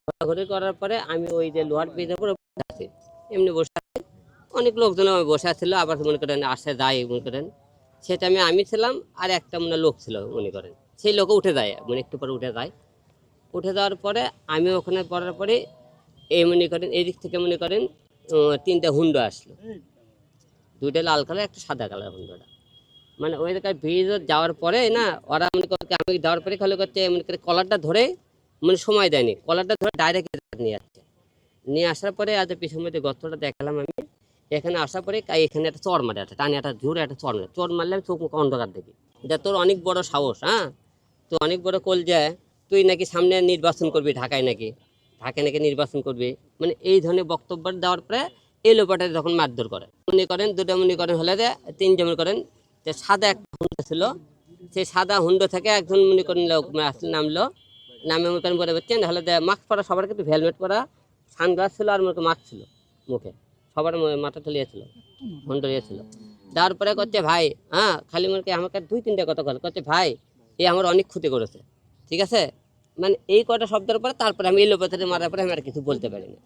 ঘোরাঘুরি করার পরে আমি ওই যে লোহার ব্রিজের উপরে বসে আছি, এমনি বসে আছি। অনেক লোকজন আমার বসে আছিল, আবার মনে করেন আসে যায় মনে করেন। সেটা আমি ছিলাম, আর একটা মনে লোক ছিল মনে করেন। সেই লোকও উঠে যায়, মানে একটু পরে উঠে যায়। উঠে যাওয়ার পরে আমি ওখানে পড়ার পরে এই মনে করেন এদিক থেকে মনে করেন তিনটা হুন্ডা আসলো, দুইটা লাল কালার একটা সাদা কালার হুন্ডাটা। মানে ওই জায়গায় ব্রিজ যাওয়ার পরে না, ওরা মনে করে আমি যাওয়ার পরে খালি করতে মনে করে কলারটা ধরে, মানে সময় দেয়নি, কলারটা ধরে ডাইরেক্ট নিয়ে আসছে। নিয়ে আসার পরে আজ পিছন মধ্যে গর্তটা দেখালাম আমি। এখানে আসার পরে এখানে একটা চর মারে, একটা টানে একটা জোরে একটা চর মারে, চর মারলে আমি চোখ মুখ অন্ধকার দেখি। এটা তোর অনেক বড় সাহস, হ্যাঁ, তো অনেক বড় কল যায়, তুই নাকি সামনে নির্বাচন করবি, ঢাকায় নাকি নির্বাচন করবি, মানে এই ধরনের বক্তব্য দেওয়ার পরে এই লোকটা যখন মারধর করে মনে করেন, দুটো মনে করেন হলে যে তিনজন মনে করেন, যে সাদা একটা হুন্ডা ছিল, সেই সাদা হুন্ডা থেকে একজন মনে করেন লোক আসলে নামলো, নামে মনে করেন বলে বলছেন হলে যে মাস্ক পরা, সবার কিন্তু হেলমেট পরা, সানগ্লাস ছিল, আর মনে মাস্ক ছিল মুখে, সবার মাথা ঠলিয়েছিল, হুন্ডা ছিল। তারপরে করছে ভাই, হ্যাঁ, খালি মনে আমাকে দুই তিনটা কথা করছে, ভাই এ আমার অনেক ক্ষতি করেছে, ঠিক আছে, মানে এই কটা শব্দের পরে তারপরে আমি এই লোকের মারার পরে আমি আর কিছু বলতে পারি না।